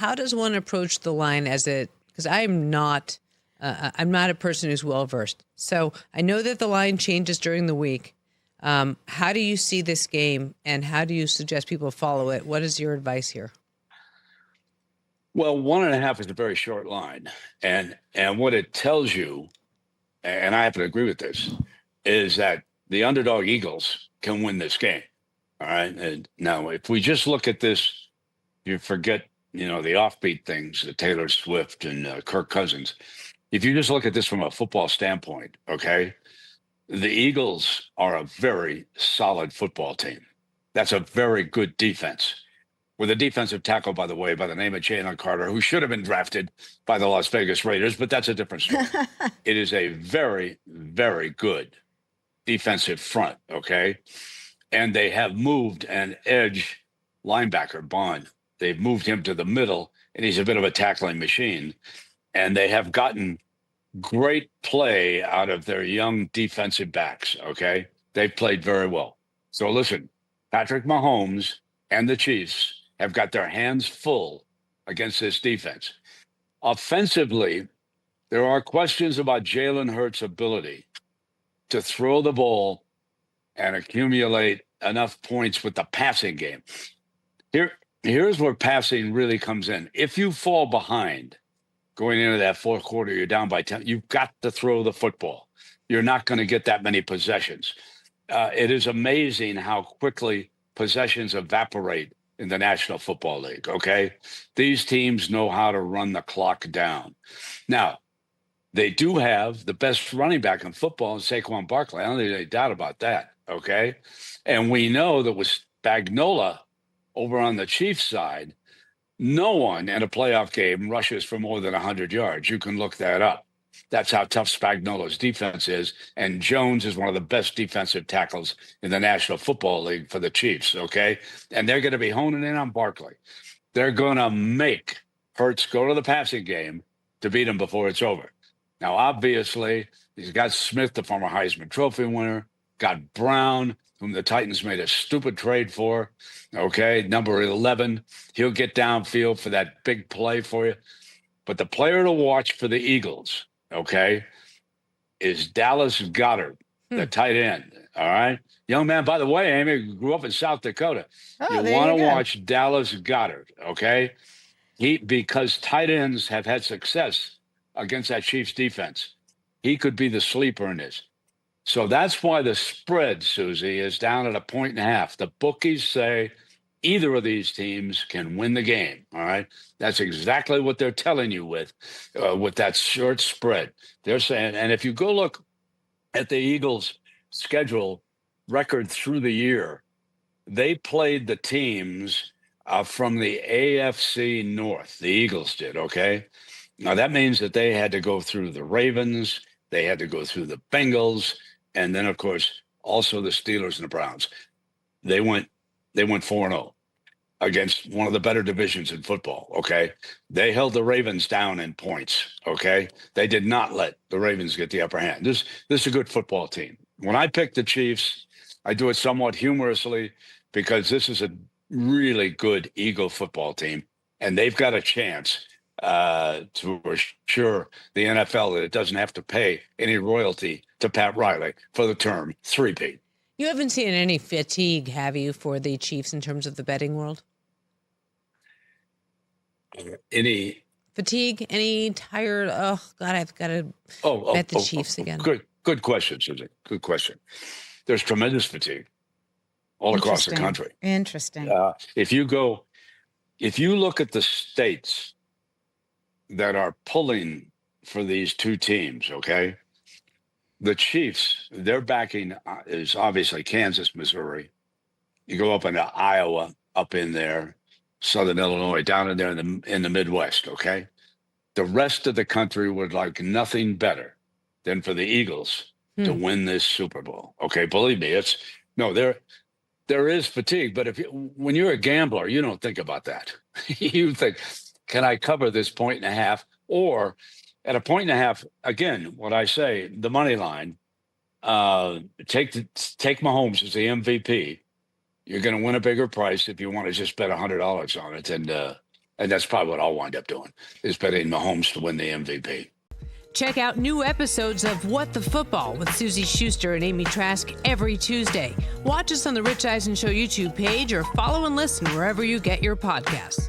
how does one approach the line because I'm not a person who's well versed. So I know that the line changes during the week. How do you see this game, and how do you suggest people follow it? What is your advice here? Well, 1.5 is a very short line. And what it tells you, and I have to agree with this, is that the underdog Eagles can win this game. All right. And now, if we just look at this, you forget, the offbeat things, the Taylor Swift and Kirk Cousins. If you just look at this from a football standpoint, okay, the Eagles are a very solid football team. That's a very good defense. With a defensive tackle, by the way, by the name of Jalen Carter, who should have been drafted by the Las Vegas Raiders, but that's a different story. It is a very, very good defensive front, okay? And they have moved an edge linebacker, Bond. They've moved him to the middle, and he's a bit of a tackling machine. And they have gotten great play out of their young defensive backs, okay? They've played very well. So listen, Patrick Mahomes and the Chiefs have got their hands full against this defense. Offensively, there are questions about Jalen Hurts' ability to throw the ball and accumulate enough points with the passing game. Here's where passing really comes in. If you fall behind going into that fourth quarter, you're down by 10, you've got to throw the football. You're not going to get that many possessions. It is amazing how quickly possessions evaporate in the National Football League, okay? These teams know how to run the clock down. Now, they do have the best running back in football in Saquon Barkley. I don't think there's any doubt about that, okay? And we know that with Spagnuolo over on the Chiefs side, no one in a playoff game rushes for more than 100 yards. You can look that up. That's how tough Spagnuolo's defense is. And Jones is one of the best defensive tackles in the National Football League for the Chiefs, okay? And they're going to be honing in on Barkley. They're going to make Hurts go to the passing game to beat him before it's over. Now, obviously, he's got Smith, the former Heisman Trophy winner, got Brown, whom the Titans made a stupid trade for, okay, number 11. He'll get downfield for that big play for you. But the player to watch for the Eagles, okay, is Dallas Goedert, the tight end, all right? Young man, by the way, Amy, grew up in South Dakota. You want to watch Dallas Goedert, okay? Because tight ends have had success against that Chiefs defense. He could be the sleeper in this. So that's why the spread, Suzy, is down at 1.5. The bookies say either of these teams can win the game, all right? That's exactly what they're telling you with that short spread. They're saying, and if you go look at the Eagles' schedule record through the year, they played the teams from the AFC North. The Eagles did, okay? Now, that means that they had to go through the Ravens, they had to go through the Bengals, and then, of course, also the Steelers and the Browns. They went 4-0 against one of the better divisions in football, okay? They held the Ravens down in points, okay? They did not let the Ravens get the upper hand. This is a good football team. When I pick the Chiefs, I do it somewhat humorously because this is a really good Eagle football team, and they've got a chance to assure the NFL that it doesn't have to pay any royalty to Pat Riley for the term three-peat. You haven't seen any fatigue, have you, for the Chiefs in terms of the betting world? Any fatigue? Any tired? Oh God, I've got to bet the Chiefs again. Good question, Suzy. Good question. There's tremendous fatigue all across the country. Interesting. If you look at the states that are pulling for these two teams, okay? The Chiefs, their backing is obviously Kansas, Missouri. You go up into Iowa, up in there, Southern Illinois, down in there in the Midwest, okay? The rest of the country would like nothing better than for the Eagles to win this Super Bowl. Okay, believe me, there is fatigue, but when you're a gambler, you don't think about that. You think, can I cover this 1.5? Or at 1.5, again, what I say, the money line, take Mahomes as the MVP. You're going to win a bigger price if you want to just bet $100 on it. And that's probably what I'll wind up doing, is betting Mahomes to win the MVP. Check out new episodes of What the Football with Suzy Shuster and Amy Trask every Tuesday. Watch us on the Rich Eisen Show YouTube page or follow and listen wherever you get your podcasts.